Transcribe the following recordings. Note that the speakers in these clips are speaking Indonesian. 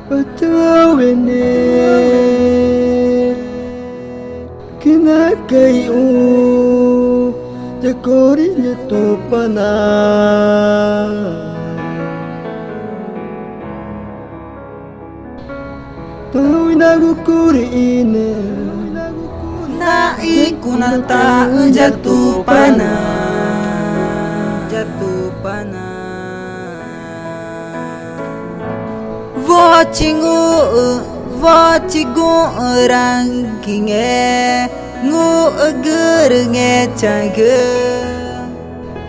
Patawene kinakayo Jakori nito pana Taw'y nagukuriin Naikunata jatuh pana Jatuh pana Vocingu rankinge Ngu eger ngecage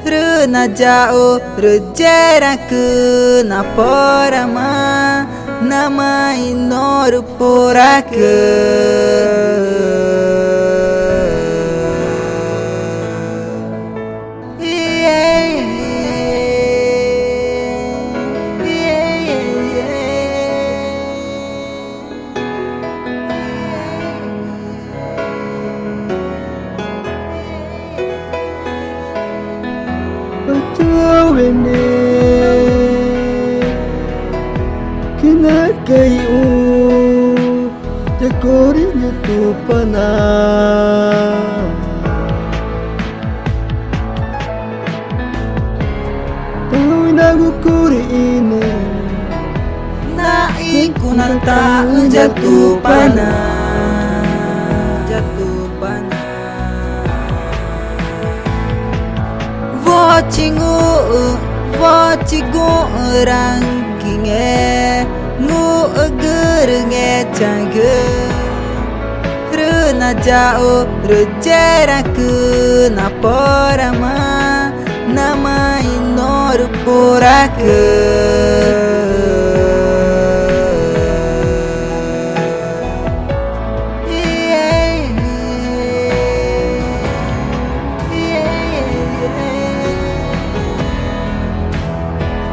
Rena jauh rejeraku Naporama Nama inor porake Patawene kinakayo Jakori nito pana Taw'y nagukuriin Naikunata jatuh pana Jatuh pana Vocingu rankinge Ngu eger ngecage Rena jauh rejeraku Naporama Nama inor porake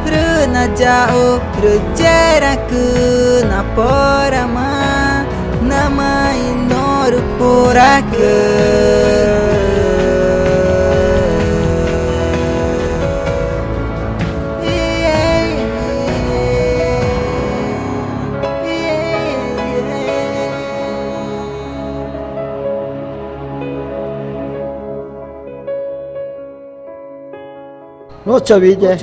Rena jauh rejeraku Naporama Nama inor porake No chaville,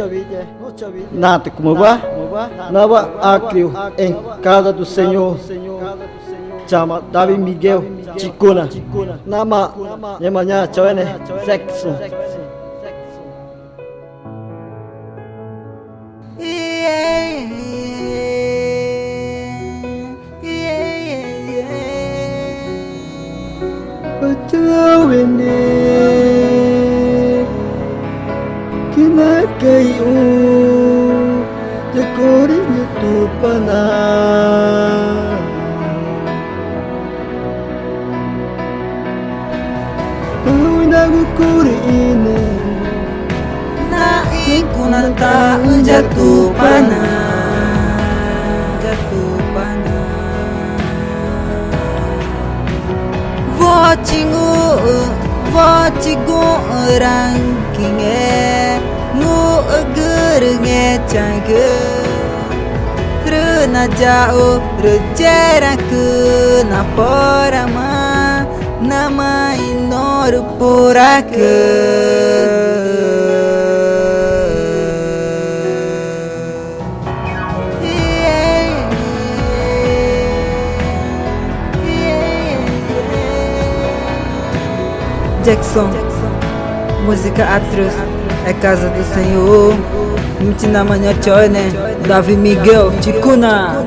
nada como va, nava acrio em casa do Senhor, chama Davi Miguel Chicuna, nama amanhã chavene sexo. Patawene kinakayo Jakori nito pana Taw'y nagukuriin Naikunata jatuh pana Jatuh pana Vocingu rankinge Ngu eger ngecage Rena jauh rejeraku Naporama Nama inor porake Jackson, música atroz, é casa do Senhor. Mitina manhã choine, Davi Miguel, Chicuna.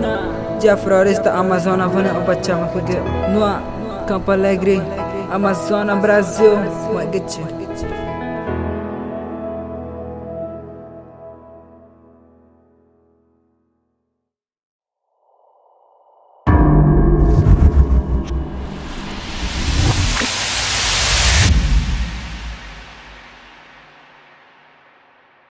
Dia Floresta, Amazônia, Vana Obachama, Nua, Campo Alegre, Amazônia, Brasil, Moeguete.